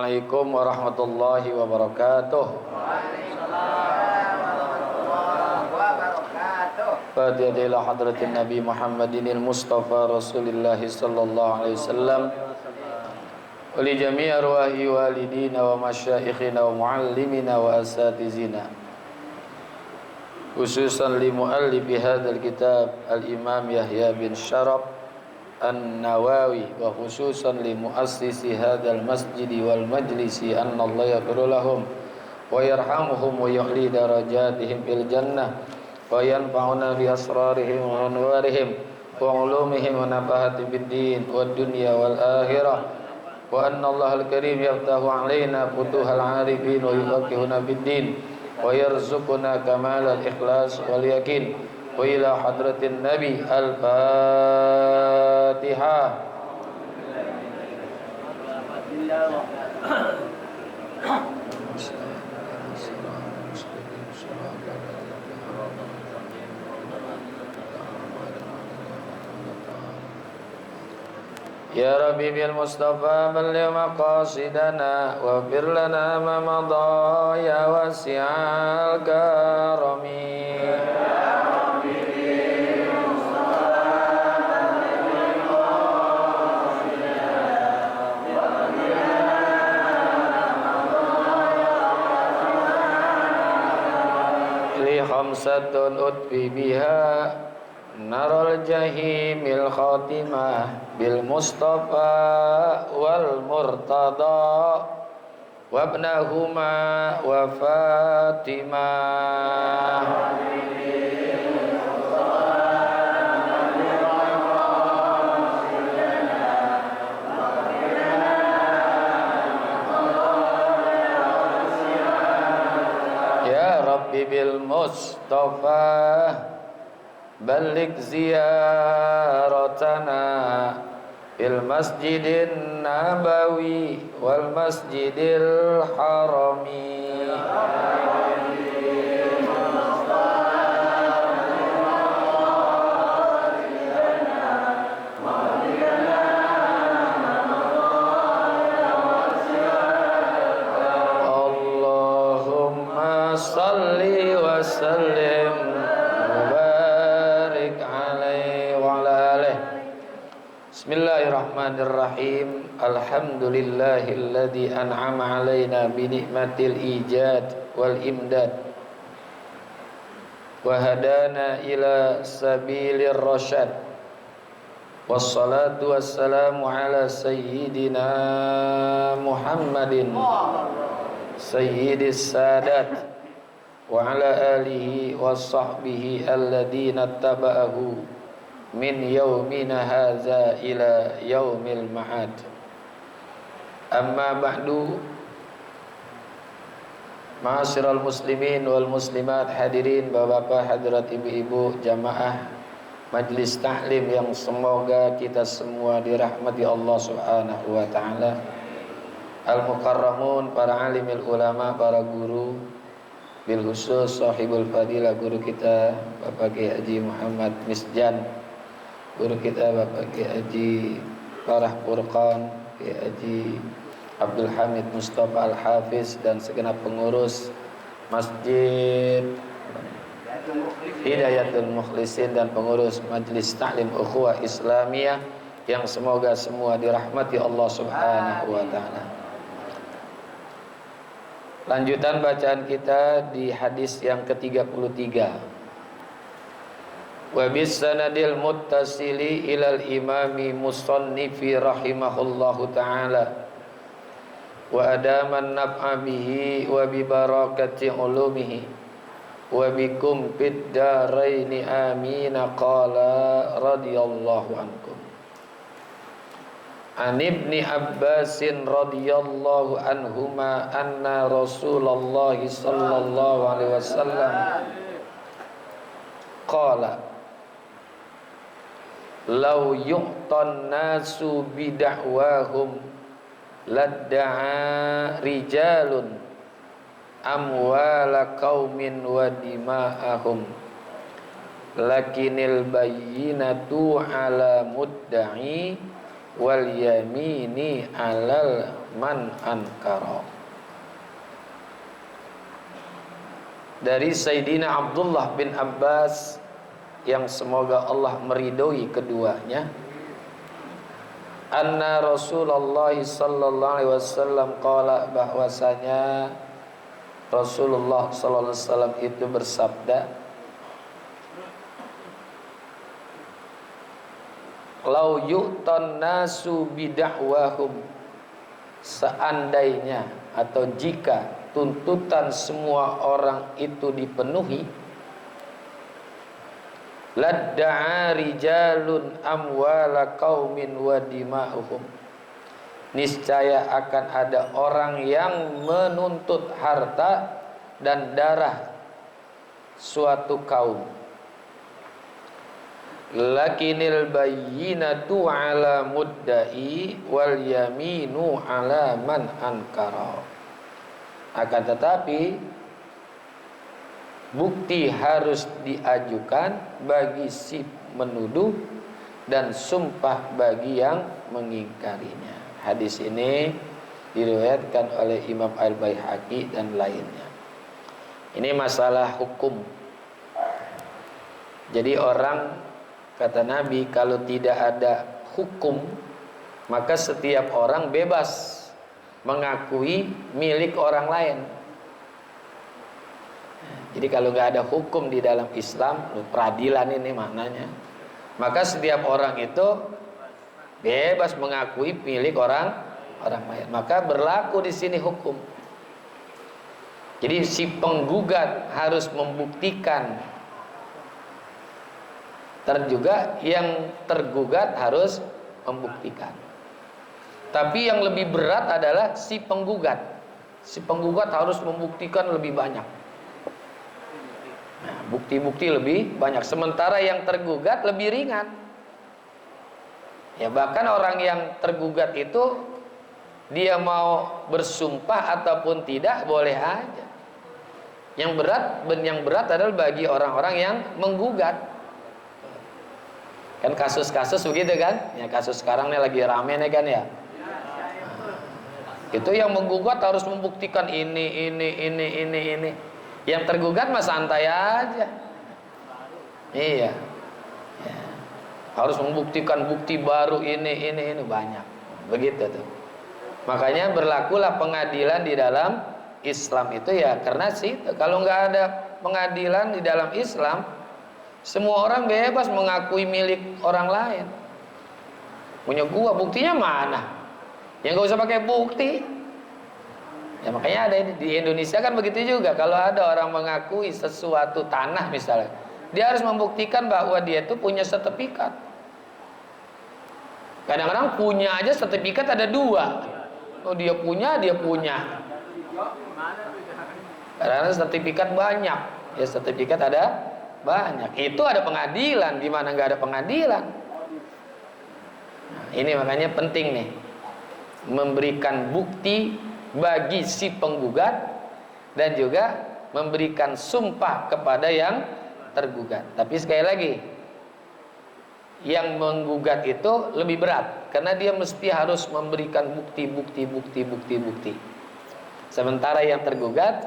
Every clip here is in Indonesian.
Assalamualaikum warahmatullahi wabarakatuh. Waalaikumsalam warahmatullahi wabarakatuh. Fatiha ila hadratin Nabi Muhammadinil Mustafa Rasulillahi sallallahu alaihi wasallam. Wa li jami'i arwahi walidina wa masyaikhina wa muallimina wa asatizina. Khususan li muallifi hadzal kitab Al-Imam Yahya bin Syaraf An-Nawawi wa khususan li muassisi hadzal masjidi wal majlisi anna Allah yaghfir lahum wa yarhamuhum wa yu'li darajatihim fil jannah wa yanfa'una bi asrarihim wa anwarihim wa ulumihim wa nafahati bid din wad dunya wal akhirah wa anna Allah al-karim yaftahu alaina futuhal arifin wa yufaqqihuna bid din wa yarzuquna kamal al-ikhlas wal yakin wa ila hadratin nabi al-fatihah. Ya Rabbi bil Mustafa balligh maqasidana wa fir lana ma madha ya wasi'al karami. Li khamsatun utfi biha narul jahimil khatimah bil Mustafa wal Murtada wabnahuma wa Fatimah. Ya Rabbi bil Mustafa balligh ziyaratana fil masjidin nabawi wal masjidil harami. Allahumma salli wa sallim Bismillahirrahmanirrahim. Alhamdulillahilladzi an'ama 'alaina bi ni'matil ijad wal imdad wa hadana ila sabilir rasyad. Wassalatu wassalamu ala sayyidina Muhammadin sayyidis sadat wa ala alihi wa sahbihi alladhina taba'ahu min yaumina hadza ila yaumil ma'ad. Amma ba'du, ma'asyiral muslimin wal muslimat, hadirin bapak-bapak, hadirat ibu-ibu, jamaah majlis taklim yang semoga kita semua dirahmati Allah Subhanahu wa taala. Al-mukarramun, para alimil ulama, para guru, bil khusus sahibul fadilah guru kita Bapak Kiai Haji Muhammad Misjan, guru kita Bapak Kiai Haji Farah Furqan, Kiai Haji Abdul Hamid Mustafa Al-Hafiz, dan segenap pengurus Masjid Hidayatul Mukhlisin dan pengurus Majlis Ta'lim Ukhuwah Islamiyah yang semoga semua dirahmati Allah Subhanahu wa taala. Lanjutan bacaan kita di hadis yang ke-33. Wa bis sanadil muttasili ilal imami musannifi rahimahullahu ta'ala wa adaman naf'a bihi wa bi barakati ulumihi wa bikum fid daraini amin. Qala radhiyallahu ankum an ibni Abbasin radhiyallahu anhuma anna Rasulullah sallallahu alaihi wasallam qala law yu'tan nasu bida'wahum ladda'a rijalun amwala qaumin wa dima'ahum lakinil bayyinatu ala mudda'i wal yamini alal man ankara. Dari Sayyidina Abdullah bin Abbas, yang semoga Allah meridhoi keduanya, anna Rasulullah sallallahu alaihi wasallam qala, bahwasanya Rasulullah sallallahu alaihi wasallam itu bersabda, lau yu'tan nasu bida'wahum, seandainya atau jika tuntutan semua orang itu dipenuhi, ladda'a rijalun amwala qaumin wa dima'uhum, niscaya akan ada orang yang menuntut harta dan darah suatu kaum. Lakinil bayyinatu ala mudda'i wal yaminu ala man ankara. Akan tetapi bukti harus diajukan bagi si menuduh dan sumpah bagi yang mengingkarinya. Hadis ini diriwayatkan oleh Imam Al-Baihaqi dan lainnya. Ini masalah hukum. Jadi orang, kata Nabi, kalau tidak ada hukum, maka setiap orang bebas mengakui milik orang lain. Jadi kalau nggak ada hukum di dalam Islam, peradilan ini maknanya, maka setiap orang itu bebas mengakui milik orang lain. Maka berlaku di sini hukum. Jadi si penggugat harus membuktikan, juga yang tergugat harus membuktikan. Tapi yang lebih berat adalah si penggugat. Si penggugat harus membuktikan lebih banyak. Nah, bukti-bukti lebih banyak. Sementara yang tergugat lebih ringan. Ya, bahkan orang yang tergugat itu, dia mau bersumpah ataupun tidak boleh aja. Yang berat adalah bagi orang-orang yang menggugat. Kan kasus-kasus begitu kan? Ya, kasus sekarang ini lagi rame nih kan ya. Itu yang menggugat harus membuktikan ini. Yang tergugat mah santai aja. Iya. Ya. Harus membuktikan bukti baru ini banyak. Begitu tuh. Makanya berlakulah pengadilan di dalam Islam itu ya karena kalau nggak ada pengadilan di dalam Islam, semua orang bebas mengakui milik orang lain. Punya gua, buktinya mana? Ya nggak usah pakai bukti. Ya makanya ada di Indonesia kan begitu juga. Kalau ada orang mengakui sesuatu tanah misalnya, dia harus membuktikan bahwa dia itu punya sertifikat. Kadang-kadang punya aja sertifikat ada 2. Oh dia punya. Kadang-kadang sertifikat banyak. Ya sertifikat ada banyak. Itu ada pengadilan. Di mana nggak ada pengadilan? Nah, ini makanya penting nih, memberikan bukti bagi si penggugat dan juga memberikan sumpah kepada yang tergugat. Tapi sekali lagi, yang menggugat itu lebih berat karena dia mesti harus memberikan bukti. Sementara yang tergugat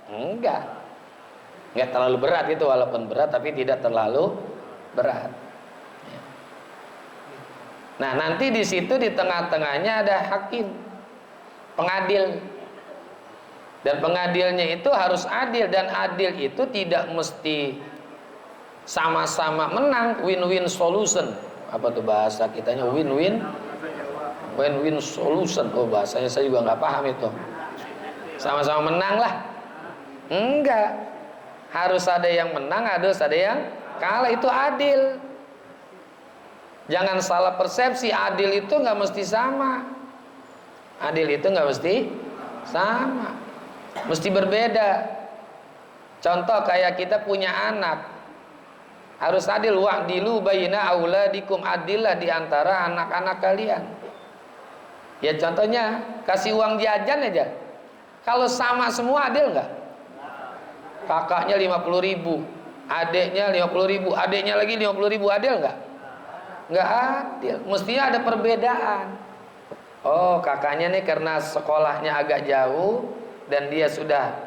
enggak terlalu berat itu, walaupun berat tapi tidak terlalu berat. Nah, nanti di situ di tengah-tengahnya ada hakim, pengadil. Dan pengadilnya itu harus adil, dan adil itu tidak mesti sama-sama menang, win-win solution. Apa tuh bahasa kitanya? Win-win solution. Oh, bahasanya saya juga nggak paham itu. Sama-sama menang lah. Enggak. Harus ada yang menang, harus ada yang kalah. Itu adil. Jangan salah persepsi, adil itu nggak mesti sama. Adil itu nggak mesti sama, mesti berbeda. Contoh kayak kita punya anak, harus adil. Wa'dilu baina auladikum, adillah di antara anak-anak kalian. Ya contohnya kasih uang jajan aja. Kalau sama semua adil nggak? Kakaknya 50.000, adiknya 50.000, adiknya lagi 50.000, adil nggak? nggak adil. Mestinya ada perbedaan. Oh, kakaknya nih karena sekolahnya agak jauh dan dia sudah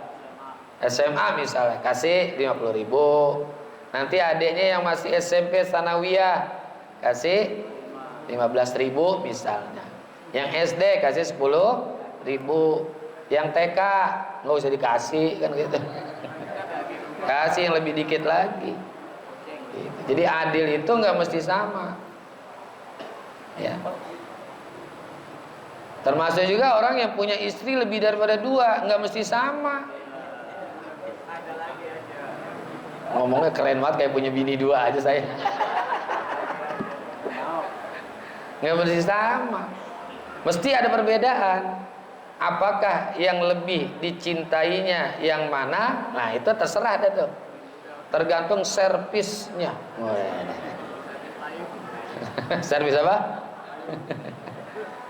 SMA misalnya, kasih 50.000. Nanti adiknya yang masih SMP sanawiyah kasih 15.000 misalnya. Yang SD kasih 10.000. Yang TK nggak usah dikasih kan gitu. Kasih yang lebih dikit lagi. Jadi adil itu nggak mesti sama. Ya. Termasuk juga orang yang punya istri lebih daripada 2, nggak mesti sama. Ngomongnya keren banget, kayak punya bini 2 aja saya. Nggak mesti sama. Mesti ada perbedaan. Apakah yang lebih dicintainya yang mana? Nah itu terserah deh tuh. Tergantung servisnya. Servis apa?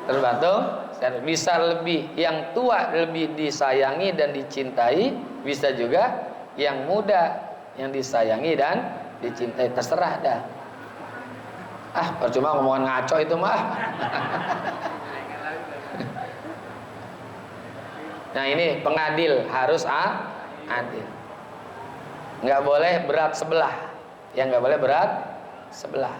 Tergantung. Bisa lebih yang tua lebih disayangi dan dicintai, bisa juga yang muda yang disayangi dan dicintai. Terserah dah. Percuma ngomongan ngaco itu mah. Nah ini pengadil harus adil. Nggak boleh berat sebelah. Yang nggak boleh berat sebelah.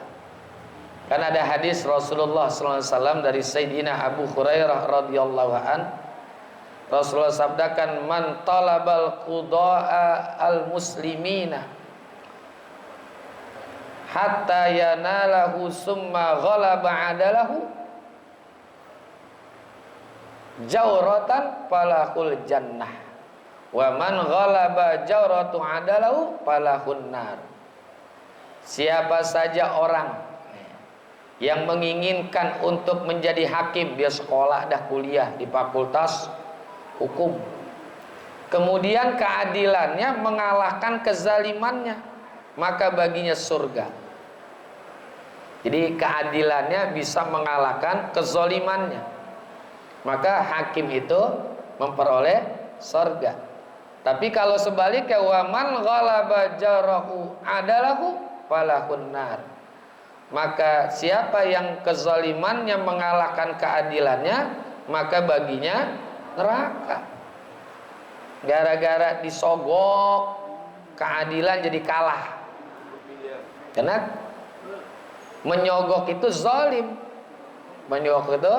Karena ada hadis Rasulullah SAW dari Sayyidina Abu Hurairah radhiyallahu an. Rasulullah sabdakan, man talabal qudaa al muslimina hatta yanalahu summa ghalaba adalahu jawratan falahul jannah wa man ghalaba jawratu adalahu falahun nar. Siapa saja orang yang menginginkan untuk menjadi hakim, dia sekolah dah kuliah di fakultas hukum, kemudian keadilannya mengalahkan kezalimannya, maka baginya surga. Jadi keadilannya bisa mengalahkan kezalimannya, maka hakim itu memperoleh surga. Tapi kalau sebaliknya, waman ghalaba jarahu adalahu falahun nar, maka siapa yang kezalimannya mengalahkan keadilannya, maka baginya neraka. Gara-gara disogok keadilan jadi kalah. Karena menyogok itu zalim. Menyogok itu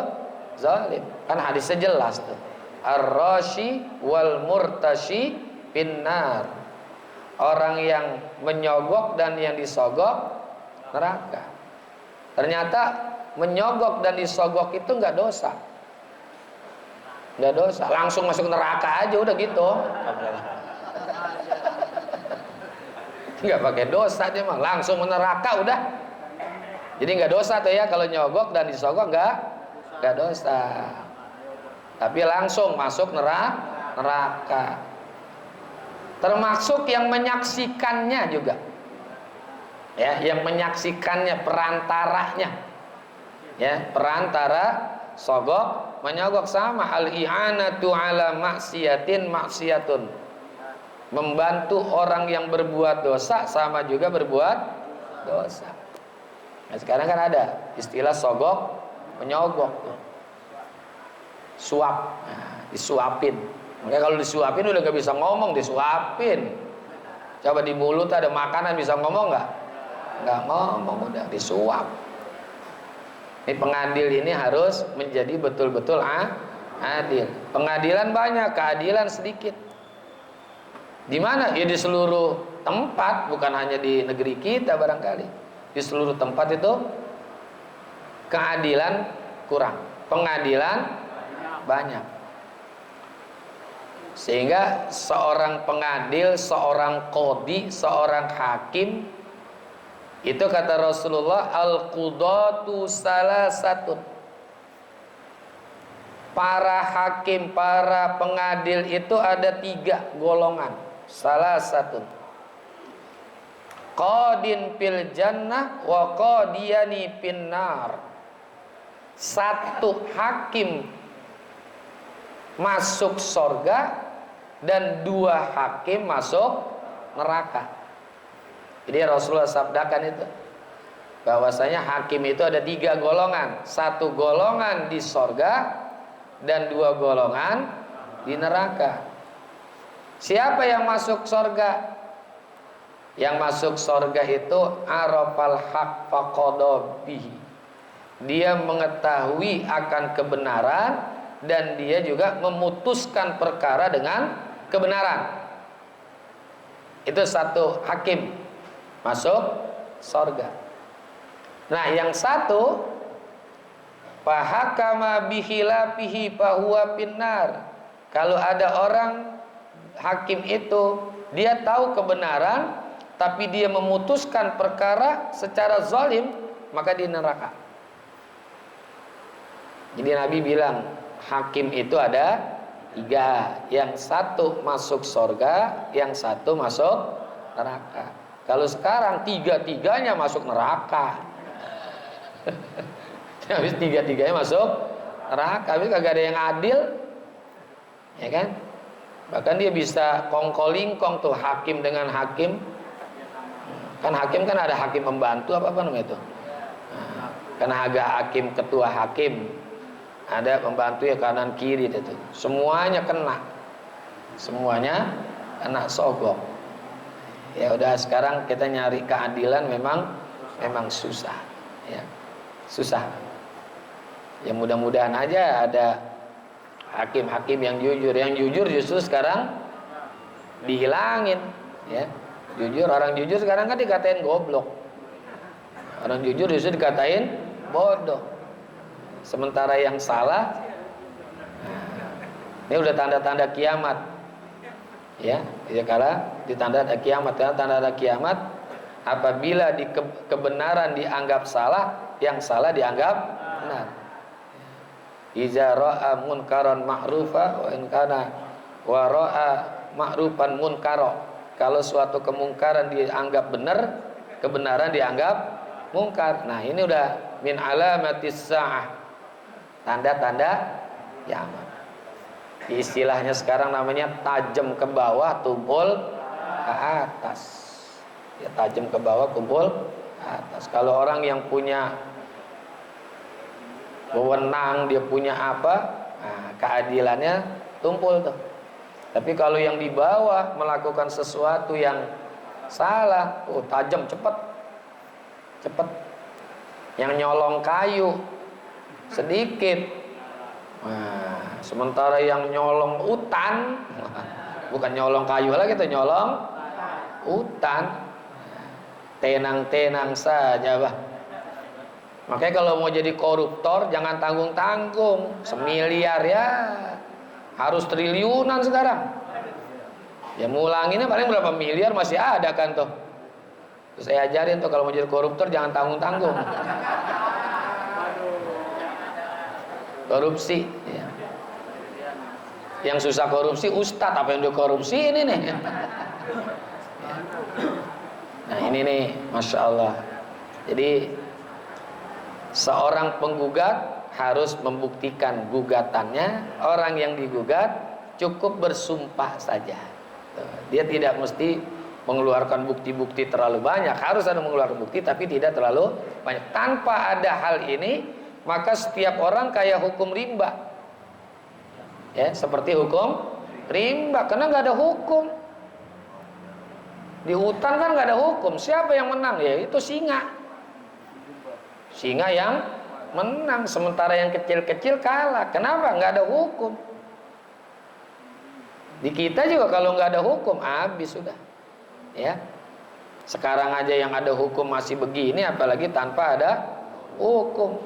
zalim. Kan hadisnya jelas tuh. Ar-rashi wal murtashi finnar. Orang yang menyogok dan yang disogok neraka. Ternyata menyogok dan disogok itu nggak dosa. Nggak dosa, langsung masuk neraka aja udah gitu. Nggak pakai dosa dia mah, langsung neraka udah. Jadi nggak dosa tuh ya kalau nyogok dan disogok nggak dosa. Tapi langsung masuk neraka. Termasuk yang menyaksikannya juga. Ya, yang menyaksikannya, perantaranya. Ya, perantara sogok menyogok sama. Al-i'anatu ala maksiatun. Membantu orang yang berbuat dosa sama juga berbuat dosa. Nah, sekarang kan ada istilah sogok menyogok tuh. Suap. Nah, disuapin. Makanya kalau disuapin udah gak bisa ngomong, disuapin. Coba di mulut ada makanan bisa ngomong nggak? Nggak ngomong, udah disuap. Ini pengadil ini harus menjadi betul-betul adil. Pengadilan banyak, keadilan sedikit. Di mana? Ya di seluruh tempat, bukan hanya di negeri kita barangkali. Di seluruh tempat itu keadilan kurang, pengadilan banyak. Sehingga seorang pengadil, seorang qadhi, seorang hakim, itu kata Rasulullah, al-qudatu salasatun. Para hakim, para pengadil itu ada 3 golongan. Salasatun. Qadin fil jannah wa qadiyani finnar. Satu hakim masuk surga dan 2 hakim masuk neraka. Jadi Rasulullah sabdakan itu, bahwasanya hakim itu ada 3 golongan. 1 golongan di sorga dan 2 golongan di neraka. Siapa yang masuk sorga? Yang masuk sorga itu arafal haq faqada bihi. Dia mengetahui akan kebenaran dan dia juga memutuskan perkara dengan kebenaran. Itu 1 hakim masuk sorga. Nah, yang 1 fahakama bihilafihi fahuwa finnar. Kalau ada orang hakim itu dia tahu kebenaran tapi dia memutuskan perkara secara zalim, maka di neraka. Jadi Nabi bilang hakim itu ada 3, yang 1 masuk sorga, yang 1 masuk neraka. Kalau sekarang 3-3-nya masuk neraka. Habis 3-3-nya masuk neraka, habis kagak ada yang adil, ya kan? Bahkan dia bisa kongkolingkong tuh hakim dengan hakim. Kan hakim kan ada hakim pembantu apa namanya itu? Karena ada hakim ketua hakim, ada pembantu ya kanan kiri itu. Semuanya kena, semuanya kena sogok. Ya udah, sekarang kita nyari keadilan memang susah, ya susah. Ya mudah-mudahan aja ada hakim-hakim yang jujur. Yang jujur justru sekarang dihilangin, ya. Jujur, orang jujur sekarang kan dikatain goblok. Orang jujur justru dikatain bodoh. Sementara yang salah, ini udah tanda-tanda kiamat. Ya kala ditanda kiamat, ya, tanda kiamat apabila di kebenaran dianggap salah, yang salah dianggap benar. Iza ra'a munkaran ma'rufa wa in kana wa ra'a ma'rufan munkara. Kalau suatu kemungkaran dianggap benar, kebenaran dianggap mungkar. Nah, ini udah min alamatis sa'ah, tanda-tanda kiamat. Istilahnya sekarang namanya tajam ke bawah, tumpul ke atas. Ya, tajam ke bawah, tumpul ke atas. Kalau orang yang punya wewenang, dia punya apa, nah, keadilannya tumpul tuh. Tapi kalau yang di bawah melakukan sesuatu yang salah, tajam, cepet. Yang nyolong kayu sedikit, nah, sementara yang nyolong utan, bukan nyolong kayu lagi, itu nyolong utan, tenang-tenang saja, bah. Makanya kalau mau jadi koruptor jangan tanggung-tanggung, semiliar ya harus triliunan sekarang. Ya ngulanginnya paling berapa miliar masih ada kan tuh. Terus saya ajarin tuh kalau mau jadi koruptor jangan tanggung-tanggung. Korupsi, ya. Yang susah korupsi ustadz, apa yang dikorupsi ini nih. Nah ini nih, masya Allah. Jadi seorang penggugat harus membuktikan gugatannya. Orang yang digugat cukup bersumpah saja. Dia tidak mesti mengeluarkan bukti-bukti terlalu banyak. Harus ada mengeluarkan bukti tapi tidak terlalu banyak. Tanpa ada hal ini, maka setiap orang kayak hukum rimba. Ya, seperti hukum rimba, karena nggak ada hukum. Di hutan kan nggak ada hukum. Siapa yang menang? Ya itu singa. Singa yang menang, sementara yang kecil-kecil kalah. Kenapa? Nggak ada hukum. Di kita juga kalau nggak ada hukum, habis sudah. Ya. Sekarang aja yang ada hukum masih begini, apalagi tanpa ada hukum.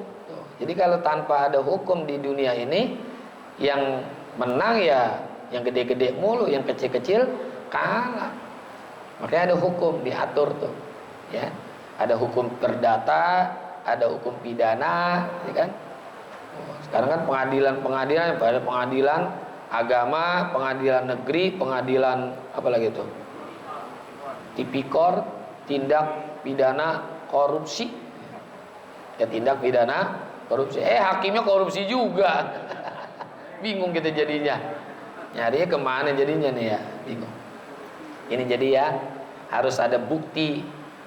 Jadi kalau tanpa ada hukum di dunia ini, yang menang ya yang gede-gede mulu, yang kecil-kecil kalah. Makanya ada hukum diatur tuh. Ya. Ada hukum perdata, ada hukum pidana, ya kan? Sekarang kan pengadilan, ada pengadilan agama, pengadilan negeri, pengadilan apa lagi itu? Tipikor, tindak pidana korupsi. Ya tindak pidana korupsi. Hakimnya korupsi juga. Bingung kita jadinya. Nyarinya kemana jadinya nih ya? Bingung. Ini jadi ya harus ada bukti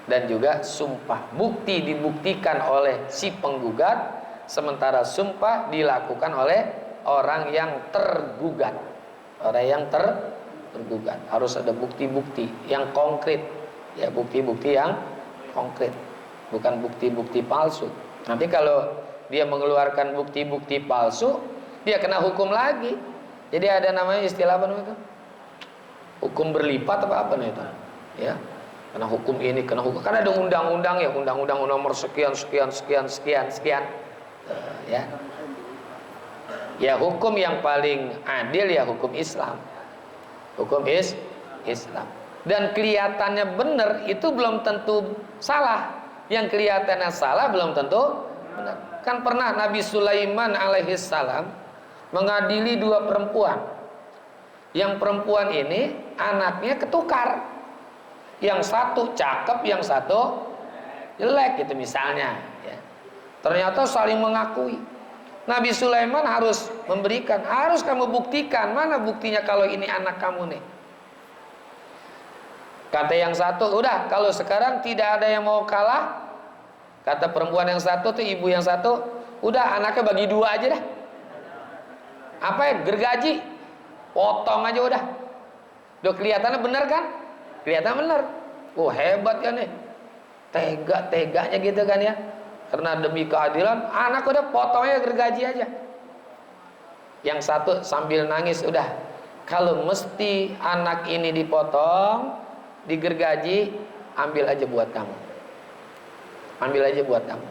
dan juga sumpah. Bukti dibuktikan oleh si penggugat, sementara sumpah dilakukan oleh orang yang tergugat. Orang yang tergugat harus ada bukti-bukti yang konkret, ya, bukti-bukti yang konkret, bukan bukti-bukti palsu. Nanti kalau dia mengeluarkan bukti-bukti palsu, dia kena hukum lagi. Jadi ada namanya istilah apa namanya itu? Hukum berlipat apa itu? Ya, kena hukum ini, kena hukum. Kan ada undang-undang ya, undang-undang nomor sekian. Ya. Ya, hukum yang paling adil ya hukum Islam. Hukum Islam. Dan kelihatannya benar itu belum tentu salah. Yang kelihatannya salah belum tentu benar. Kan pernah Nabi Sulaiman alaihissalam mengadili dua perempuan. Yang perempuan ini anaknya ketukar. Yang satu cakep, yang satu jelek gitu misalnya, ya. Ternyata saling mengakui. Nabi Sulaiman harus memberikan, harus kamu buktikan, mana buktinya kalau ini anak kamu nih. Kata yang satu, udah kalau sekarang tidak ada yang mau kalah. Kata perempuan yang satu tuh, ibu yang satu, udah anaknya bagi dua aja dah. Apa ya, gergaji, potong aja udah. Udah kelihatannya benar kan? Kelihatan benar. Oh hebat kan nih, teganya gitu kan ya. Karena demi keadilan, anak udah potongnya gergaji aja. Yang satu sambil nangis, udah kalau mesti anak ini dipotong, digergaji, ambil aja buat kamu. Ambil aja buat kamu.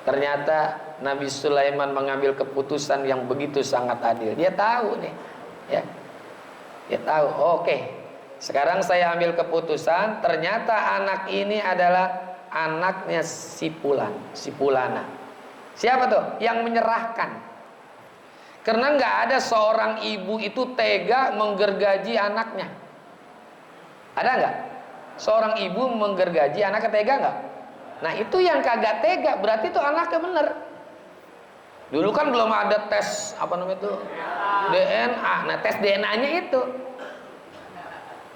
Ternyata Nabi Sulaiman mengambil keputusan yang begitu sangat adil. Dia tahu nih, ya. Dia tahu, oke. Sekarang saya ambil keputusan, ternyata anak ini adalah anaknya si Pulana. Siapa tuh? Yang menyerahkan. Karena nggak ada seorang ibu itu tega menggergaji anaknya. Ada nggak? Seorang ibu menggergaji anaknya tega nggak? Nah itu yang kagak tega, berarti itu anaknya bener. Dulu kan belum ada tes apa namanya itu DNA. Nah tes DNA-nya itu.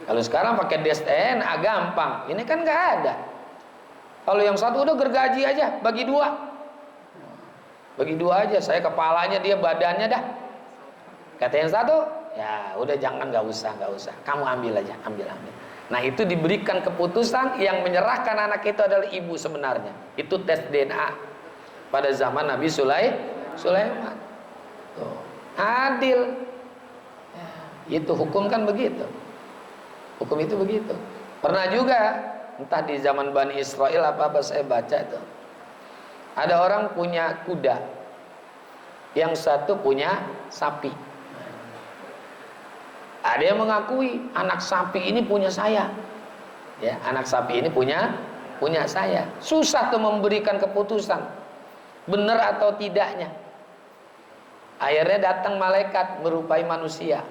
Kalau sekarang pakai tes DNA gampang. Ini kan nggak ada. Kalau yang satu udah gergaji aja, bagi dua. Bagi dua aja, saya kepalanya, dia badannya dah. Kata yang satu, ya udah jangan, nggak usah. Kamu ambil aja, ambil. Nah itu diberikan keputusan, yang menyerahkan anak itu adalah ibu sebenarnya. Itu tes DNA pada zaman Nabi Sulaiman. Tuh, adil. Ya, itu hukum kan begitu. Hukum itu begitu. Pernah juga, entah di zaman Bani Israel apa saya baca itu, ada orang punya kuda, yang satu punya sapi. Ada yang mengakui anak sapi ini punya saya, ya, anak sapi ini punya saya. Susah tuh memberikan keputusan benar atau tidaknya. Akhirnya datang malaikat berupai manusia.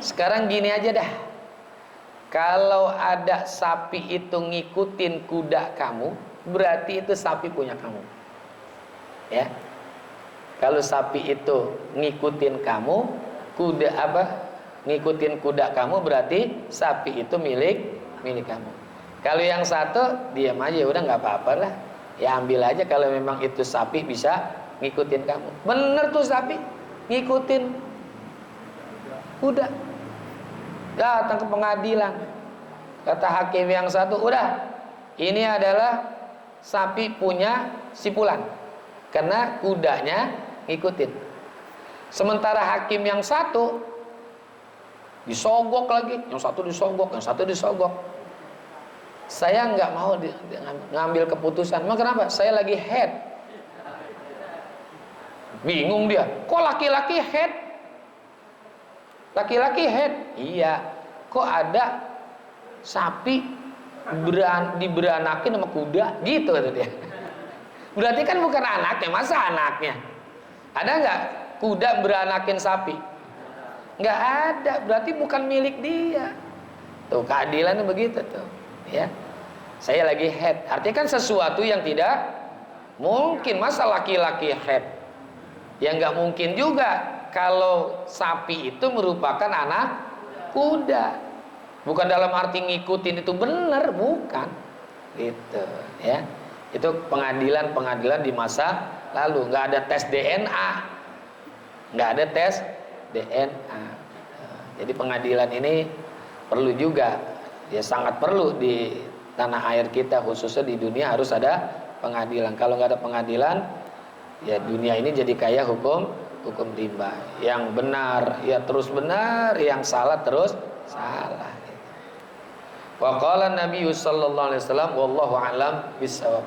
Sekarang gini aja dah, kalau ada sapi itu ngikutin kuda kamu, berarti itu sapi punya kamu. Ya. Kalau sapi itu ngikutin kamu, ngikutin kuda kamu, berarti sapi itu milik kamu. Kalau yang satu diam aja, udah nggak apa-apa lah. Ya ambil aja kalau memang itu sapi bisa ngikutin kamu. Bener tuh sapi ngikutin kuda. Datang ke pengadilan, kata hakim yang satu, udah ini adalah sapi punya si Fulan karena kudanya ngikutin. Sementara hakim yang satu disogok lagi, yang satu disogok. Saya nggak mau ngambil keputusan. Emang kenapa? Saya lagi head. Bingung dia, kok laki-laki head? Laki-laki head, iya. Kok ada sapi diberanakin sama kuda, gitu kata dia. Berarti kan bukan anaknya, masa anaknya? Ada nggak kuda beranakin sapi? Nggak ada, berarti bukan milik dia. Tuh keadilannya begitu tuh, ya. Saya lagi head, artinya kan sesuatu yang tidak mungkin, masa laki-laki head? Ya nggak mungkin juga kalau sapi itu merupakan anak kuda. Bukan dalam arti ngikutin itu benar, bukan. Gitu, ya. Itu pengadilan di masa lalu, nggak ada tes DNA. Nggak ada tes DNA. Jadi pengadilan ini perlu juga, ya sangat perlu di tanah air kita, khususnya di dunia harus ada pengadilan. Kalau nggak ada pengadilan, ya dunia ini jadi kayak hukum rimba. Yang benar ya terus benar, yang salah terus salah. Wa qala Nabi sallallahu alaihi wasallam wallahu a'lam bissawab.